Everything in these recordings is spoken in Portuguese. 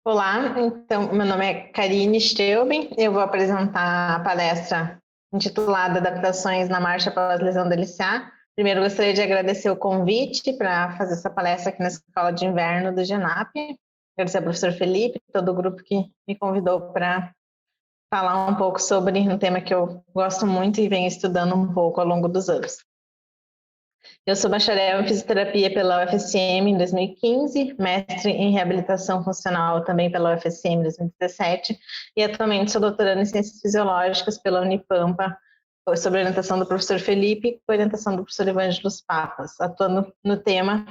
Olá, então, meu nome é Karine Steuben, eu vou apresentar a palestra intitulada Adaptações na Marcha após lesão do LCA. Primeiro, gostaria de agradecer o convite para fazer essa palestra aqui na Escola de Inverno do GENAP. Agradecer ao professor Felipe, todo o grupo que me convidou para falar um pouco sobre um tema que eu gosto muito e venho estudando um pouco ao longo dos anos. Eu sou bacharel em fisioterapia pela UFSM em 2015, mestre em reabilitação funcional também pela UFSM em 2017 e atualmente sou doutoranda em ciências fisiológicas pela Unipampa, sob orientação do professor Felipe e orientação do professor Evangelos Papas, atuando no tema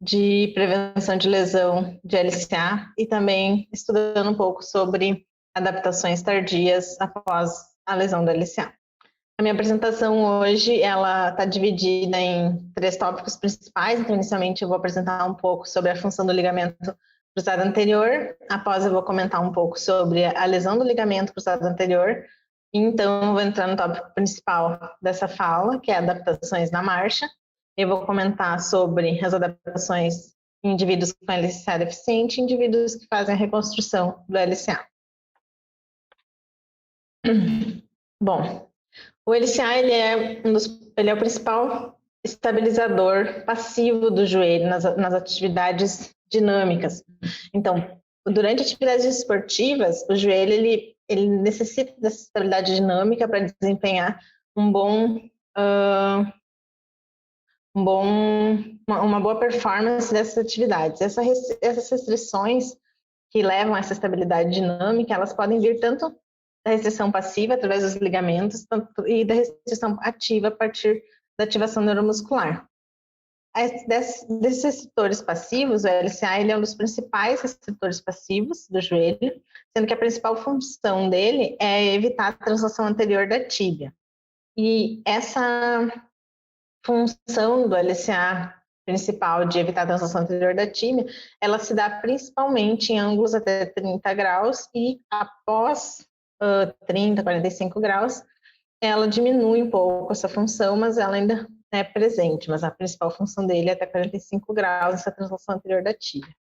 de prevenção de lesão de LCA e também estudando um pouco sobre adaptações tardias após a lesão do LCA. A minha apresentação hoje, ela está dividida em 3 tópicos principais. Então, inicialmente, eu vou apresentar um pouco sobre a função do ligamento cruzado anterior. Após, eu vou comentar um pouco sobre a lesão do ligamento cruzado anterior. Então, eu vou entrar no tópico principal dessa fala, que é adaptações na marcha. Eu vou comentar sobre as adaptações em indivíduos com LCA deficiente e indivíduos que fazem a reconstrução do LCA. Bom, o LCA ele é o principal estabilizador passivo do joelho nas atividades dinâmicas. Então, durante atividades esportivas, o joelho ele necessita dessa estabilidade dinâmica para desempenhar uma boa performance dessas atividades. Essas restrições que levam a essa estabilidade dinâmica, elas podem vir tanto da restrição passiva, através dos ligamentos, e da restrição ativa, a partir da ativação neuromuscular. Desses receptores passivos, o LCA ele é um dos principais receptores passivos do joelho, sendo que a principal função dele é evitar a translação anterior da tíbia. E essa função do LCA principal de evitar a translação anterior da tíbia, ela se dá principalmente em ângulos até 30 graus e após 30, 45 graus, ela diminui um pouco essa função, mas ela ainda é presente, mas a principal função dele é até 45 graus, essa translação anterior da tíbia.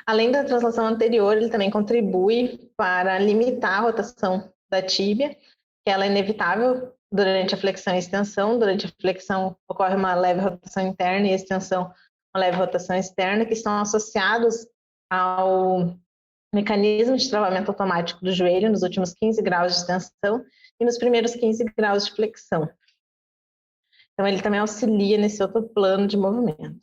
Além da translação anterior, ele também contribui para limitar a rotação da tíbia, que ela é inevitável durante a flexão e extensão. Durante a flexão ocorre uma leve rotação interna e a extensão uma leve rotação externa, que estão associados ao mecanismo de travamento automático do joelho nos últimos 15 graus de extensão e nos primeiros 15 graus de flexão. Então, ele também auxilia nesse outro plano de movimento.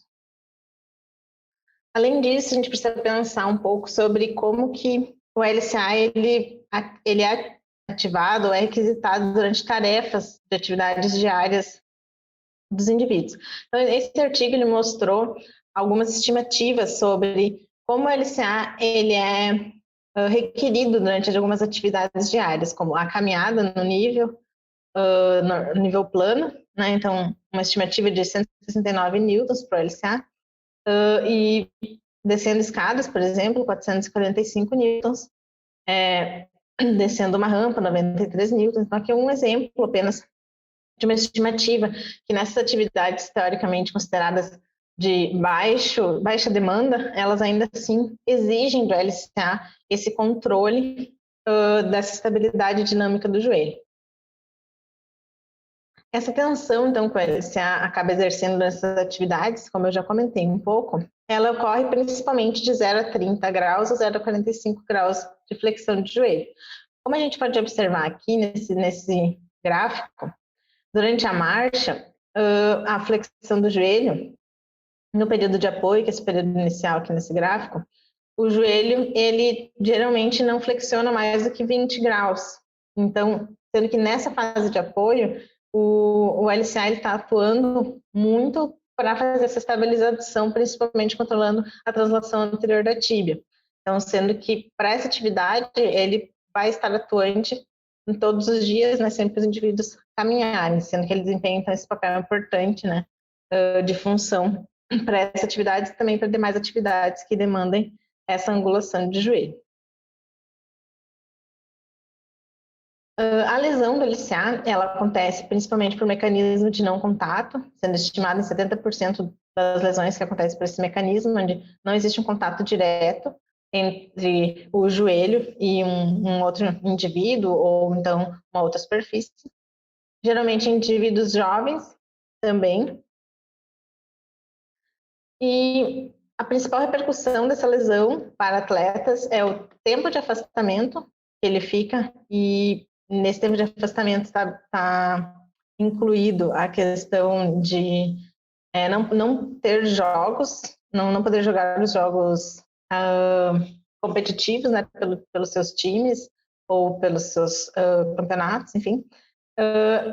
Além disso, a gente precisa pensar um pouco sobre como que o LCA ele é ativado ou é requisitado durante tarefas de atividades diárias dos indivíduos. Então, esse artigo ele mostrou algumas estimativas sobre como o LCA ele é requerido durante algumas atividades diárias, como a caminhada no nível plano, né? Então, uma estimativa de 169 newtons para o LCA, e descendo escadas, por exemplo, 445 newtons, descendo uma rampa, 93 newtons. Então, aqui é um exemplo apenas de uma estimativa que nessas atividades teoricamente consideradas de baixa demanda, elas ainda assim exigem do LCA esse controle dessa estabilidade dinâmica do joelho. Essa tensão, então, que o LCA acaba exercendo nessas atividades, como eu já comentei um pouco, ela ocorre principalmente de 0 a 30 graus ou 0 a 45 graus de flexão de joelho. Como a gente pode observar aqui nesse gráfico, durante a marcha, a flexão do joelho, no período de apoio, que é esse período inicial aqui nesse gráfico, o joelho, ele geralmente não flexiona mais do que 20 graus. Então, sendo que nessa fase de apoio, o LCA está atuando muito para fazer essa estabilização, principalmente controlando a translação anterior da tíbia. Então, sendo que para essa atividade, ele vai estar atuante em todos os dias, né, sempre os indivíduos caminharem, sendo que ele desempenha então, esse papel importante, né, de função para essa atividade e também para demais atividades que demandem essa angulação de joelho. A lesão do LCA, ela acontece principalmente por mecanismo de não contato, sendo estimado em 70% das lesões que acontecem por esse mecanismo, onde não existe um contato direto entre o joelho e um outro indivíduo, ou então uma outra superfície. Geralmente em indivíduos jovens também. E a principal repercussão dessa lesão para atletas é o tempo de afastamento que ele fica, e nesse tempo de afastamento está incluído a questão de não ter jogos, não poder jogar os jogos competitivos, né, pelos seus times ou pelos seus campeonatos, enfim.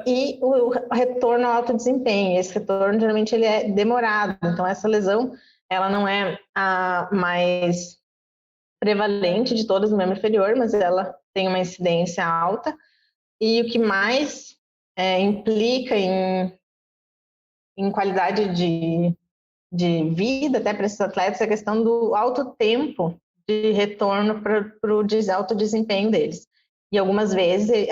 E o retorno ao alto desempenho. Esse retorno, geralmente, ele é demorado. Então, essa lesão, ela não é a mais prevalente de todas no membro inferior, mas ela tem uma incidência alta. E o que mais implica em qualidade de vida, até para esses atletas, é a questão do alto tempo de retorno para o alto desempenho deles. E algumas vezes,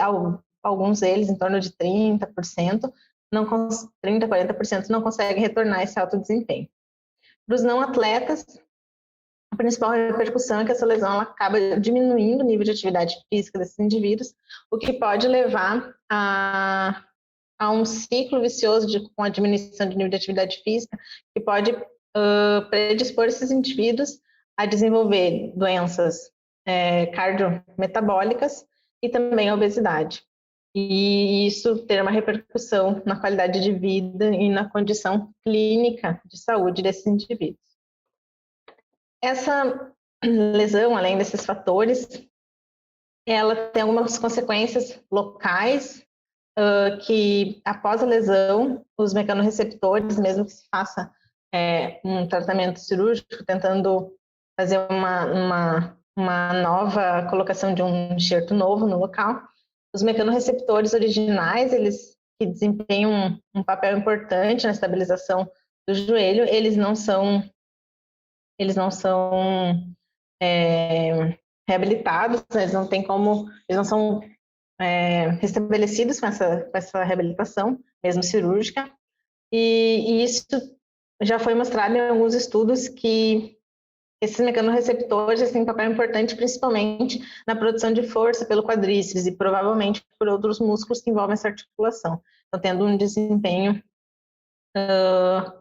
alguns deles, em torno de 30%, 30-40% não conseguem retornar esse alto desempenho. Para os não atletas, a principal repercussão é que essa lesão ela acaba diminuindo o nível de atividade física desses indivíduos, o que pode levar a um ciclo vicioso com a diminuição de nível de atividade física, que pode predispor esses indivíduos a desenvolver doenças cardiometabólicas e também a obesidade. E isso ter uma repercussão na qualidade de vida e na condição clínica de saúde desses indivíduos. Essa lesão, além desses fatores, ela tem algumas consequências locais, que após a lesão, os mecanorreceptores, mesmo que se faça um tratamento cirúrgico, tentando fazer uma nova colocação de um enxerto novo no local, os mecanorreceptores originais, eles que desempenham um papel importante na estabilização do joelho, eles não são reabilitados, eles não são restabelecidos com essa reabilitação, mesmo cirúrgica, e isso já foi mostrado em alguns estudos que esses mecanorreceptores têm um papel importante, principalmente na produção de força pelo quadríceps e provavelmente por outros músculos que envolvem essa articulação. Então, tendo um desempenho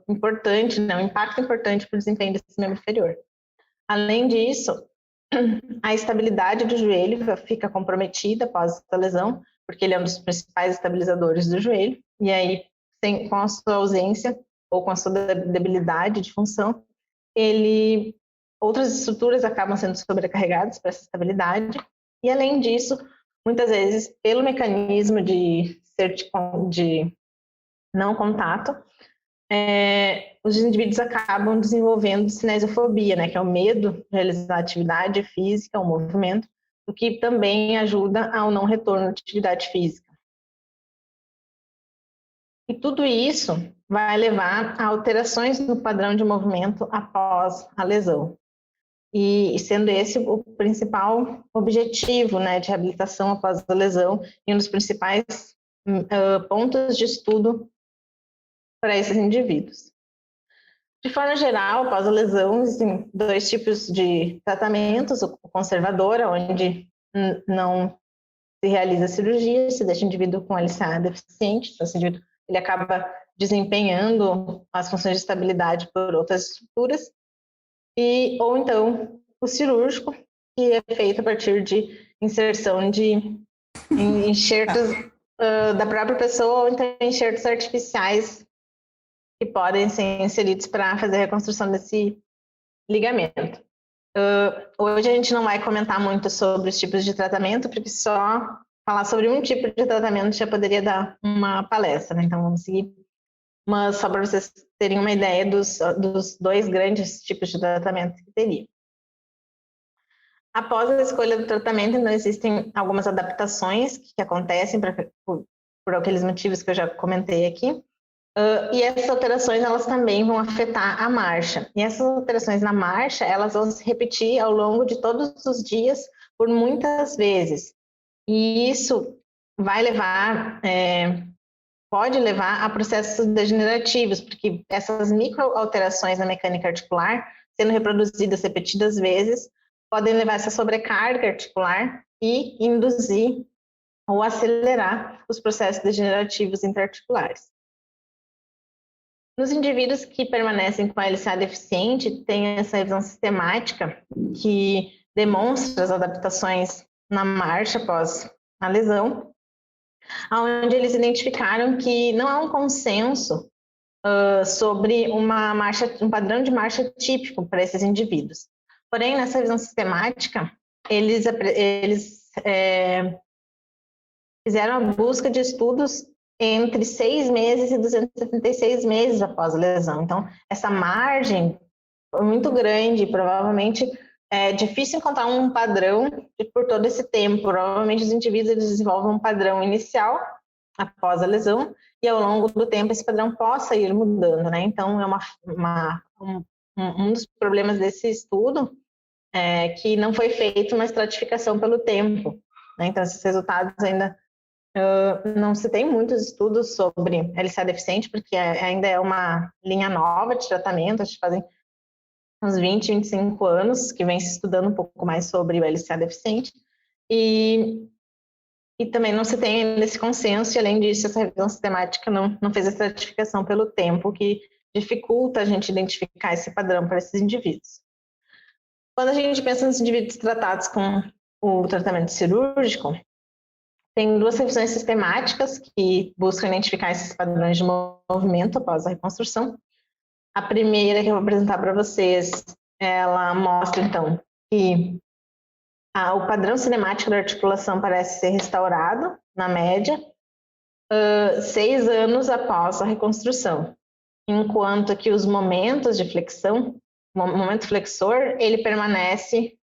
importante, né, um impacto importante para o desempenho desse membro inferior. Além disso, a estabilidade do joelho fica comprometida após essa lesão, porque ele é um dos principais estabilizadores do joelho, e aí, com a sua ausência ou com a sua debilidade de função, outras estruturas acabam sendo sobrecarregadas para essa estabilidade, e além disso, muitas vezes, pelo mecanismo de não contato, os indivíduos acabam desenvolvendo cinesiofobia, né, que é o medo de realizar atividade física, o movimento, o que também ajuda ao não retorno de atividade física. E tudo isso vai levar a alterações no padrão de movimento após a lesão. E sendo esse o principal objetivo, né, de reabilitação após a lesão e um dos principais pontos de estudo para esses indivíduos. De forma geral, após a lesão, existem dois tipos de tratamentos: o conservador, onde não se realiza cirurgia, se deixa o indivíduo com LCA deficiente, então esse indivíduo ele acaba desempenhando as funções de estabilidade por outras estruturas, ou então o cirúrgico, que é feito a partir de inserção de enxertos da própria pessoa, ou então enxertos artificiais que podem ser inseridos para fazer a reconstrução desse ligamento. Hoje a gente não vai comentar muito sobre os tipos de tratamento, porque só falar sobre um tipo de tratamento já poderia dar uma palestra, né? Então vamos seguir. Mas só para vocês terem uma ideia dos dois grandes tipos de tratamento que teria. Após a escolha do tratamento, então, existem algumas adaptações que acontecem por aqueles motivos que eu já comentei aqui. E essas alterações, elas também vão afetar a marcha. E essas alterações na marcha, elas vão se repetir ao longo de todos os dias, por muitas vezes. E isso vai levar, pode levar a processos degenerativos, porque essas microalterações na mecânica articular, sendo reproduzidas repetidas vezes, podem levar a essa sobrecarga articular e induzir ou acelerar os processos degenerativos interarticulares. Nos indivíduos que permanecem com a LCA deficiente, tem essa revisão sistemática que demonstra as adaptações na marcha após a lesão, onde eles identificaram que não há um consenso sobre um padrão de marcha típico para esses indivíduos. Porém, nessa revisão sistemática, eles fizeram a busca de estudos entre 6 meses e 276 meses após a lesão. Então, essa margem foi muito grande, provavelmente é difícil encontrar um padrão por todo esse tempo. Provavelmente os indivíduos eles desenvolvem um padrão inicial após a lesão e ao longo do tempo esse padrão possa ir mudando, né? Então, um dos problemas desse estudo é que não foi feita uma estratificação pelo tempo, né? Então, esses resultados ainda não se tem muitos estudos sobre LCA deficiente, porque ainda é uma linha nova de tratamento, acho que fazem uns 20, 25 anos que vem se estudando um pouco mais sobre o LCA deficiente, e também não se tem esse consenso, e além disso, essa revisão sistemática não fez a estratificação pelo tempo, que dificulta a gente identificar esse padrão para esses indivíduos. Quando a gente pensa nos indivíduos tratados com o tratamento cirúrgico, tem 2 revisões sistemáticas que buscam identificar esses padrões de movimento após a reconstrução. A primeira que eu vou apresentar para vocês, ela mostra, então, que o padrão cinemático da articulação parece ser restaurado, na média, 6 anos após a reconstrução, enquanto que os momentos de flexão, o momento flexor, ele permanece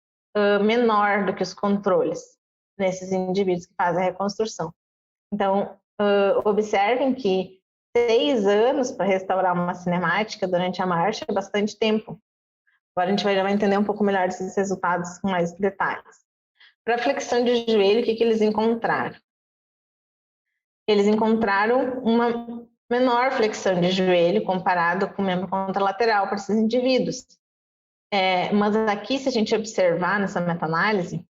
menor do que os controles nesses indivíduos que fazem a reconstrução. Então, observem que 6 anos para restaurar uma cinemática durante a marcha é bastante tempo. Agora a gente já vai entender um pouco melhor esses resultados com mais detalhes. Para a flexão de joelho, o que eles encontraram? Eles encontraram uma menor flexão de joelho comparado com o membro contralateral para esses indivíduos. Mas aqui, se a gente observar nessa meta-análise,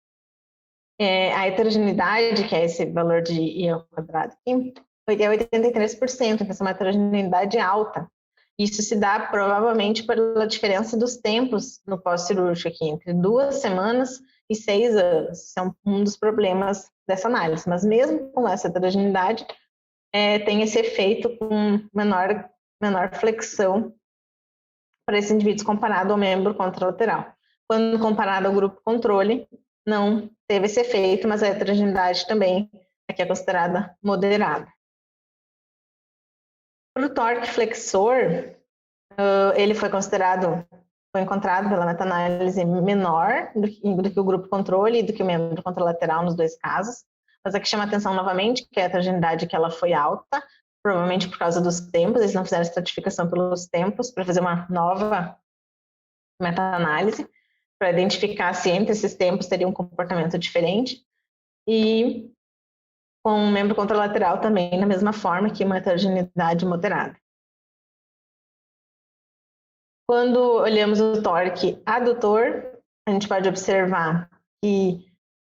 a heterogeneidade, que é esse valor de I ao quadrado aqui, é 83%, então essa heterogeneidade é alta. Isso se dá provavelmente pela diferença dos tempos no pós-cirúrgico aqui, entre 2 semanas e 6 anos. Isso é um dos problemas dessa análise. Mas mesmo com essa heterogeneidade, tem esse efeito com menor flexão para esses indivíduos comparado ao membro contralateral. Quando comparado ao grupo controle, não teve esse efeito, mas a heterogeneidade também aqui é considerada moderada. Para o torque flexor, ele foi encontrado pela meta-análise menor do que o grupo controle e do que o membro contralateral nos 2 casos, mas aqui chama atenção novamente que a heterogeneidade que ela foi alta, provavelmente por causa dos tempos, eles não fizeram estratificação pelos tempos para fazer uma nova meta-análise, para identificar se entre esses tempos teria um comportamento diferente, e com o membro contralateral também, da mesma forma, que uma heterogeneidade moderada. Quando olhamos o torque adutor, a gente pode observar que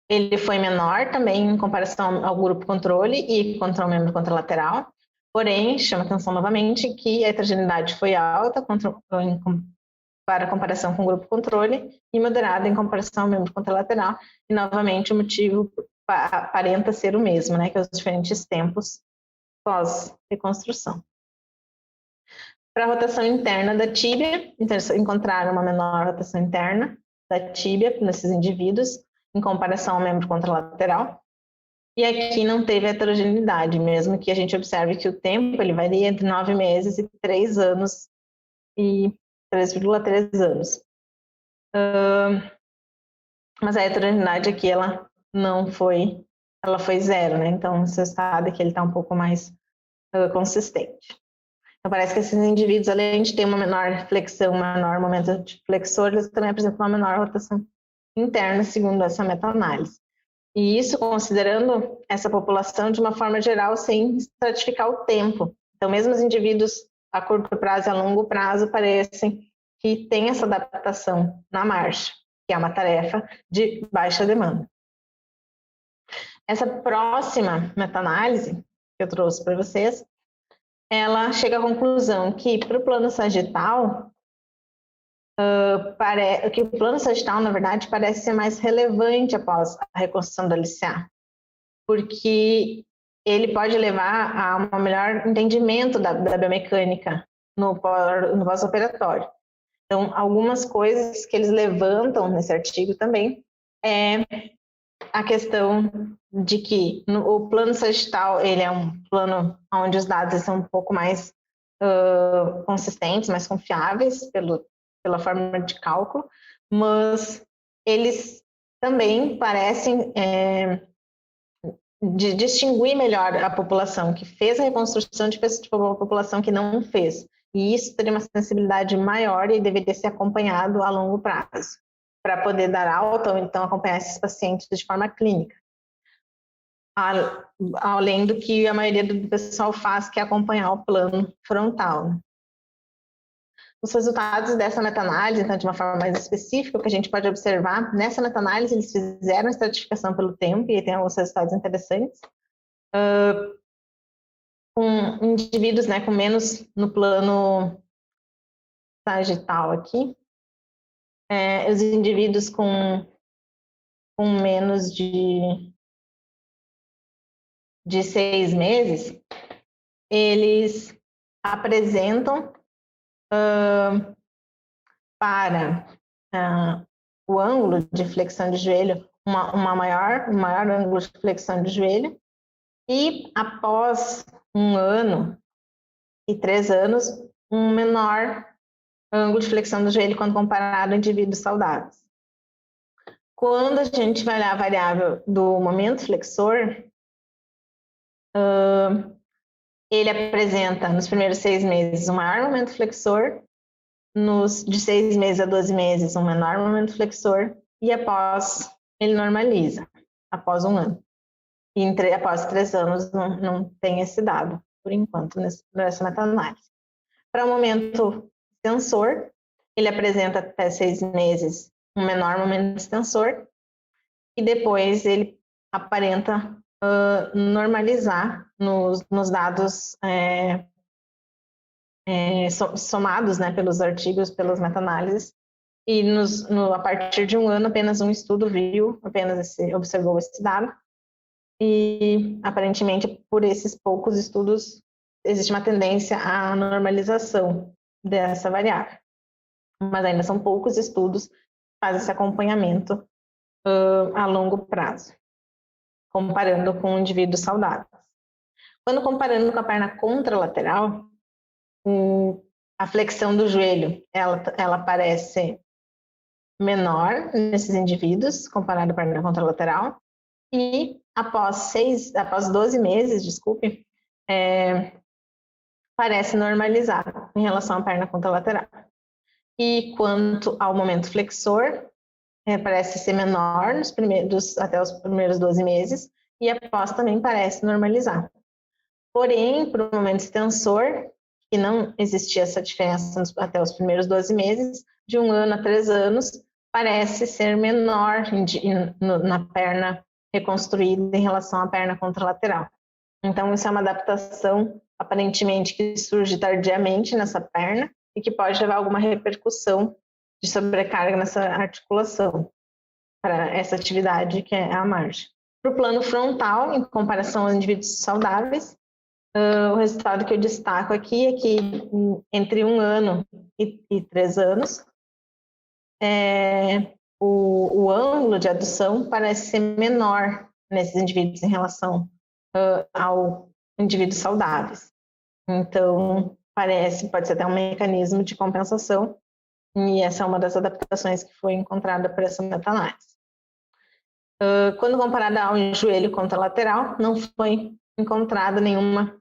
ele foi menor também em comparação ao grupo controle e contra o membro contralateral, porém, chama atenção novamente que a heterogeneidade foi alta para comparação com o grupo controle e moderada em comparação ao membro contralateral, e novamente o motivo aparenta ser o mesmo, né, que é os diferentes tempos pós-reconstrução. Para a rotação interna da tíbia, então encontraram uma menor rotação interna da tíbia nesses indivíduos em comparação ao membro contralateral, e aqui não teve heterogeneidade, mesmo que a gente observe que o tempo ele varia entre 9 meses e 3 anos e 3,3 anos. Mas a heterogeneidade aqui ela foi 0, né? Então você sabe que ele está um pouco mais consistente. Então parece que esses indivíduos, além de ter uma menor flexão, um menor momento de flexor, eles também apresentam uma menor rotação interna, segundo essa meta-análise. E isso considerando essa população de uma forma geral, sem estratificar o tempo. Então, mesmo os indivíduos a curto prazo e a longo prazo parecem que têm essa adaptação na marcha, que é uma tarefa de baixa demanda. Essa próxima meta-análise que eu trouxe para vocês, ela chega à conclusão que para o plano sagital, que o plano sagital, na verdade, parece ser mais relevante após a reconstrução do LCA, porque ele pode levar a um melhor entendimento da biomecânica no pós-operatório. Então, algumas coisas que eles levantam nesse artigo também é a questão de que o plano sagital, ele é um plano onde os dados são um pouco mais consistentes, mais confiáveis pela forma de cálculo, mas eles também parecem de distinguir melhor a população que fez a reconstrução de uma população que não fez. E isso teria uma sensibilidade maior e deveria ser acompanhado a longo prazo, para poder dar alta ou então acompanhar esses pacientes de forma clínica. Além do que a maioria do pessoal faz, que é acompanhar o plano frontal. Os resultados dessa meta-análise, então, de uma forma mais específica, o que a gente pode observar, nessa meta-análise eles fizeram estratificação pelo tempo, e tem alguns resultados interessantes, com indivíduos, né, com menos no plano sagital aqui, os indivíduos com menos de 6 meses, eles apresentam para o ângulo de flexão de joelho um maior ângulo de flexão de joelho, e após 1 ano e 3 anos, um menor ângulo de flexão do joelho quando comparado a indivíduos saudáveis. Quando a gente vai olhar a variável do momento flexor, ele apresenta nos primeiros 6 meses um maior momento flexor, de 6 meses a 12 meses um menor momento flexor, e após ele normaliza, após 1 ano. E após 3 anos não tem esse dado, por enquanto, nessa meta-análise. Para o momento extensor, ele apresenta até 6 meses um menor momento extensor, e depois ele aparenta normalizar nos dados somados, né, pelos artigos, pelas meta-análises, e a partir de 1 ano apenas um estudo observou esse dado, e aparentemente por esses poucos estudos existe uma tendência à normalização dessa variável, mas ainda são poucos estudos que fazem esse acompanhamento a longo prazo, comparando com indivíduos saudáveis. Quando comparando com a perna contralateral, a flexão do joelho, ela parece menor nesses indivíduos, comparado à perna contralateral, e após 12 meses, parece normalizar em relação à perna contralateral. E quanto ao momento flexor, parece ser menor até os primeiros 12 meses, e após também parece normalizar. Porém, para o momento extensor, que não existia essa diferença até os primeiros 12 meses, de 1 ano a 3 anos, parece ser menor na perna reconstruída em relação à perna contralateral. Então, isso é uma adaptação, aparentemente, que surge tardiamente nessa perna e que pode levar a alguma repercussão de sobrecarga nessa articulação para essa atividade que é a marcha. Para o plano frontal, em comparação aos indivíduos saudáveis, o resultado que eu destaco aqui é que entre 1 ano e 3 anos, o ângulo de adução parece ser menor nesses indivíduos em relação ao indivíduos saudáveis. Então, pode ser até um mecanismo de compensação, e essa é uma das adaptações que foi encontrada por essa meta-análise. Quando comparada ao joelho contralateral, não foi encontrada nenhuma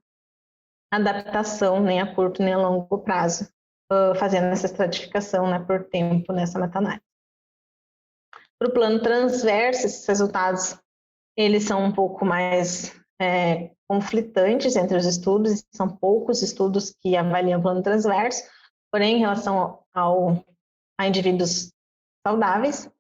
adaptação, nem a curto nem a longo prazo, fazendo essa estratificação, né, por tempo nessa meta-análise. Para o plano transverso, esses resultados eles são um pouco mais conflitantes entre os estudos, são poucos estudos que avaliam o plano transverso, porém, em relação a indivíduos saudáveis,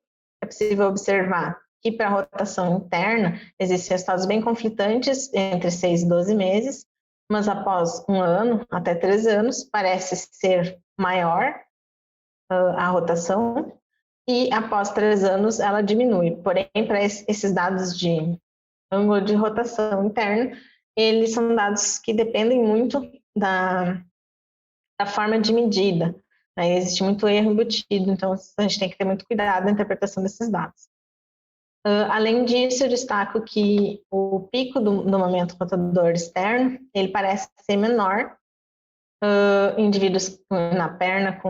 é possível observar que para a rotação interna existem resultados bem conflitantes entre 6 e 12 meses, mas após 1 ano até 3 anos parece ser maior a rotação e após 3 anos ela diminui. Porém, para esses dados de ângulo de rotação interna, eles são dados que dependem muito da forma de medida. Né? Existe muito erro embutido, então a gente tem que ter muito cuidado na interpretação desses dados. Além disso, eu destaco que o pico do momento rotador externo, ele parece ser menor indivíduos na perna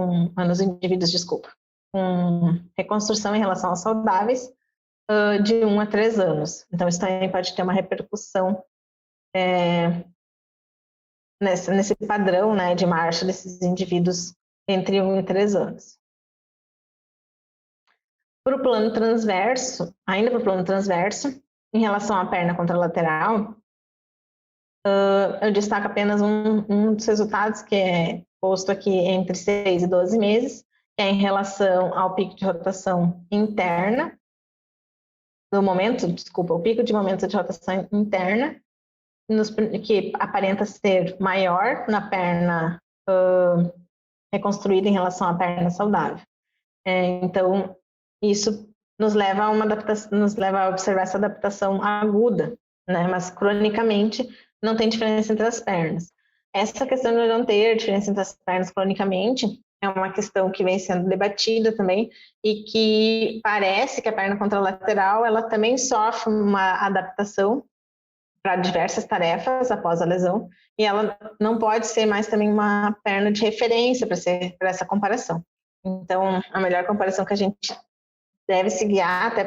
nos indivíduos, com reconstrução em relação aos saudáveis, de 1 a 3 anos. Então, isso também pode ter uma repercussão nesse padrão, né, de marcha desses indivíduos entre 1 e 3 anos. Para o plano transverso, ainda para o plano transverso, em relação à perna contralateral, eu destaco apenas um dos resultados que é posto aqui entre 6 e 12 meses, que é em relação ao pico de rotação interna, o pico de momento de rotação interna, que aparenta ser maior na perna reconstruída em relação à perna saudável. Então, isso nos leva a observar essa adaptação aguda, né? Mas cronicamente não tem diferença entre as pernas. Essa questão de não ter diferença entre as pernas cronicamente é uma questão que vem sendo debatida também e que parece que a perna contralateral ela também sofre uma adaptação para diversas tarefas após a lesão e ela não pode ser mais também uma perna de referência para essa comparação. Então, a melhor comparação que a gente deve se guiar até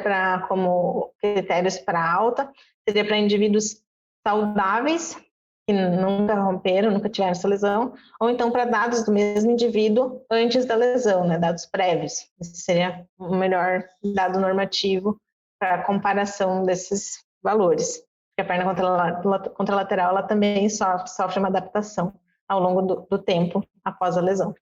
como critérios para alta seria para indivíduos saudáveis que nunca romperam, nunca tiveram essa lesão, ou então para dados do mesmo indivíduo antes da lesão, né, dados prévios. Esse seria o melhor dado normativo para comparação desses valores. Porque a perna contralateral ela também sofre uma adaptação ao longo do tempo após a lesão.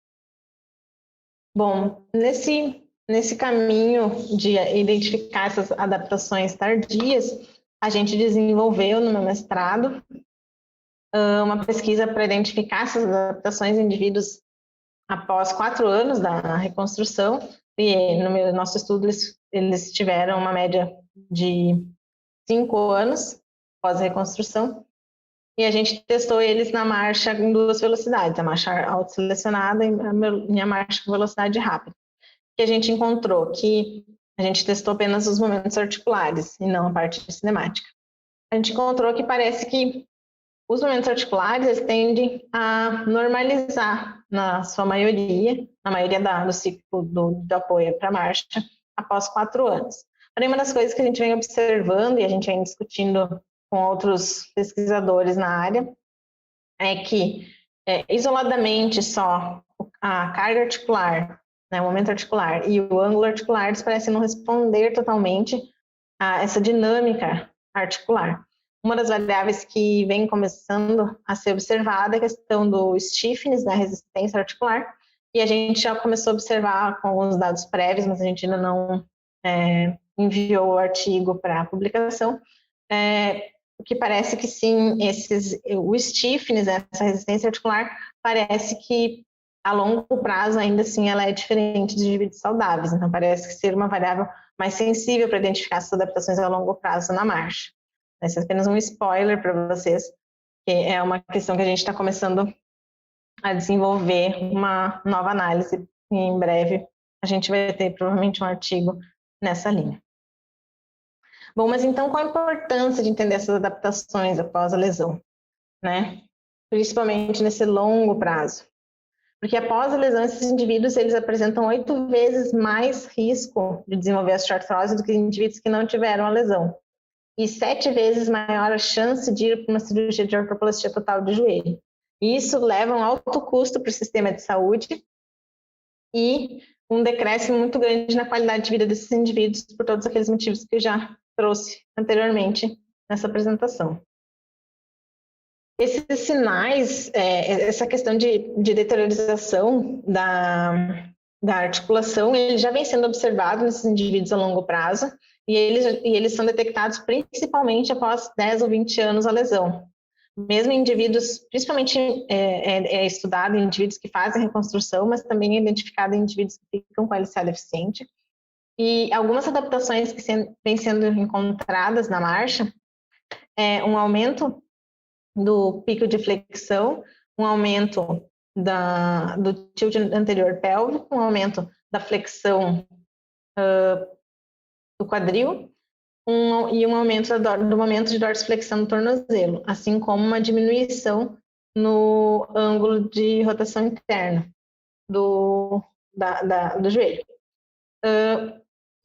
Bom, nesse caminho de identificar essas adaptações tardias, a gente desenvolveu no meu mestrado uma pesquisa para identificar essas adaptações em indivíduos após 4 anos da reconstrução, e no nosso estudo eles tiveram uma média de 5 anos após a reconstrução, e a gente testou eles na marcha em 2 velocidades, a marcha autoselecionada e a marcha com velocidade rápida. Que a gente encontrou que a gente testou apenas os movimentos articulares e não a parte cinemática. A gente encontrou que parece que os movimentos articulares eles tendem a normalizar na sua maioria, na maioria do ciclo do apoio para a marcha, após 4 anos. Porém, uma das coisas que a gente vem observando e a gente vem discutindo com outros pesquisadores na área é que, isoladamente só a carga articular, né, o momento articular e o ângulo articular, eles parecem não responder totalmente a essa dinâmica articular. Uma das variáveis que vem começando a ser observada é a questão do stiffness, da resistência articular, e a gente já começou a observar com os dados prévios, mas a gente ainda não enviou o artigo para publicação, o que parece que sim, o stiffness, essa resistência articular, parece que a longo prazo ainda assim ela é diferente de indivíduos saudáveis, então parece que ser uma variável mais sensível para identificar essas adaptações a longo prazo na marcha. Esse é apenas um spoiler para vocês, que é uma questão que a gente está começando a desenvolver uma nova análise e em breve a gente vai ter provavelmente um artigo nessa linha. Bom, mas então qual a importância de entender essas adaptações após a lesão, né? Principalmente nesse longo prazo. Porque após a lesão, esses indivíduos eles apresentam 8 vezes mais risco de desenvolver osteoartrose do que indivíduos que não tiveram a lesão. E 7 vezes maior a chance de ir para uma cirurgia de artroplastia total de joelho. E isso leva a um alto custo para o sistema de saúde e um decréscimo muito grande na qualidade de vida desses indivíduos por todos aqueles motivos que eu já trouxe anteriormente nessa apresentação. Esses sinais, essa questão de deteriorização da articulação, ele já vem sendo observado nesses indivíduos a longo prazo, e eles são detectados principalmente após 10 ou 20 anos a lesão. Mesmo em indivíduos, principalmente estudado em indivíduos que fazem reconstrução, mas também é identificado em indivíduos que ficam com LCA deficiente. E algumas adaptações que vêm sendo encontradas na marcha um aumento do pico de flexão, um aumento do tilt anterior pélvico, um aumento da flexão do quadril e um aumento do momento de dorsiflexão do tornozelo, assim como uma diminuição no ângulo de rotação interna do joelho.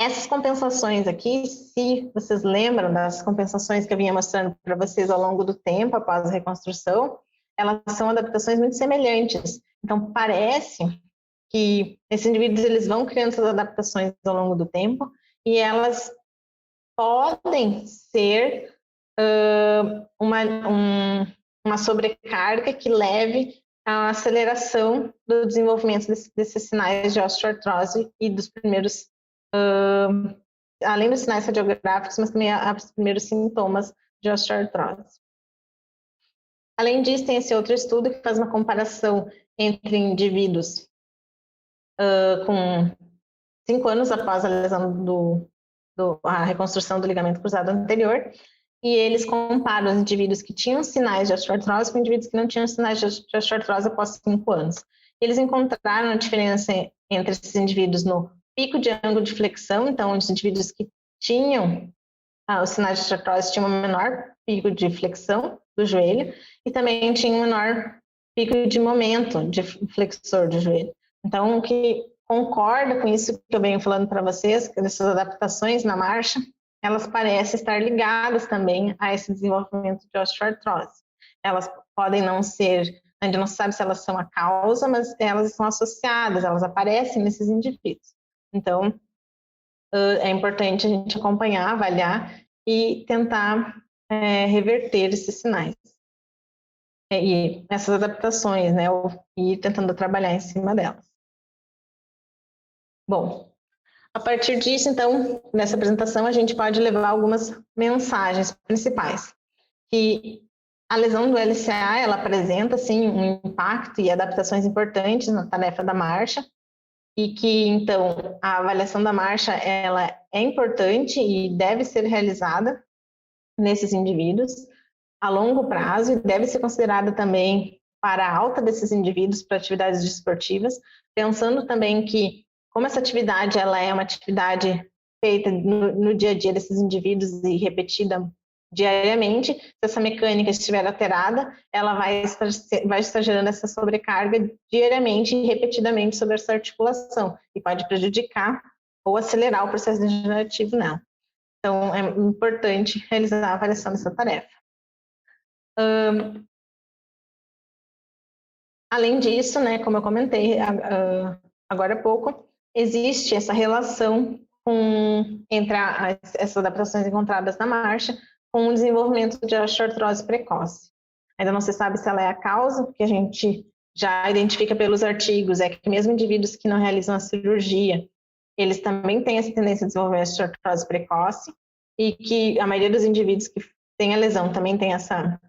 Essas compensações aqui, se vocês lembram das compensações que eu vinha mostrando para vocês ao longo do tempo, após a reconstrução, elas são adaptações muito semelhantes. Então, parece que esses indivíduos eles vão criando essas adaptações ao longo do tempo e elas podem ser uma sobrecarga que leve à aceleração do desenvolvimento desses sinais de osteoartrose e dos primeiros além dos sinais radiográficos, mas também os primeiros sintomas de osteoartrose. Além disso, tem esse outro estudo que faz uma comparação entre indivíduos com 5 anos após a lesão a reconstrução do ligamento cruzado anterior, e eles comparam os indivíduos que tinham sinais de osteoartrose com indivíduos que não tinham sinais de osteoartrose após 5 anos. Eles encontraram a diferença entre esses indivíduos no pico de ângulo de flexão, então os indivíduos que tinham os sinais de osteoartrose tinham um menor pico de flexão do joelho e também tinham um menor pico de momento de flexor do joelho. Então, o que concorda com isso que eu venho falando para vocês, que essas adaptações na marcha, elas parecem estar ligadas também a esse desenvolvimento de osteoartrose. Elas podem não ser, ainda não se sabe se elas são a causa, mas elas estão associadas, elas aparecem nesses indivíduos. Então, é importante a gente acompanhar, avaliar e tentar reverter esses sinais. E essas adaptações, né? E tentando trabalhar em cima delas. Bom, a partir disso, então, nessa apresentação, a gente pode levar algumas mensagens principais. Que a lesão do LCA, ela apresenta, sim, um impacto e adaptações importantes na tarefa da marcha, e que, então, a avaliação da marcha, ela é importante e deve ser realizada nesses indivíduos a longo prazo e deve ser considerada também para a alta desses indivíduos para atividades desportivas, pensando também que, como essa atividade ela é uma atividade feita no dia a dia desses indivíduos e repetida diariamente, se essa mecânica estiver alterada, ela vai estar gerando essa sobrecarga diariamente e repetidamente sobre essa articulação e pode prejudicar ou acelerar o processo degenerativo nela. Então, é importante realizar a avaliação dessa tarefa. Além disso, né, como eu comentei agora há pouco, existe essa relação entre essas adaptações encontradas na marcha com o desenvolvimento de osteoartrose precoce. Ainda não se sabe se ela é a causa, porque a gente já identifica pelos artigos, é que mesmo indivíduos que não realizam a cirurgia, eles também têm essa tendência a desenvolver osteoartrose precoce, e que a maioria dos indivíduos que têm a lesão também tem essa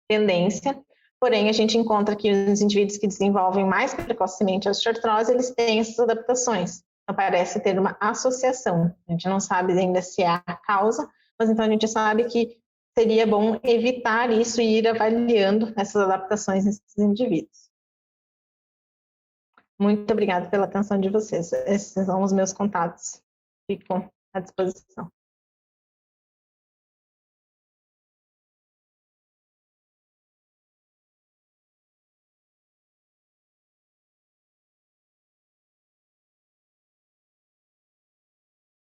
tendência, porém a gente encontra que os indivíduos que desenvolvem mais precocemente a osteoartrose, eles têm essas adaptações. Então parece ter uma associação. A gente não sabe ainda se é a causa, mas então a gente sabe que seria bom evitar isso e ir avaliando essas adaptações nesses indivíduos. Muito obrigada pela atenção de vocês. Esses são os meus contatos. Fico à disposição.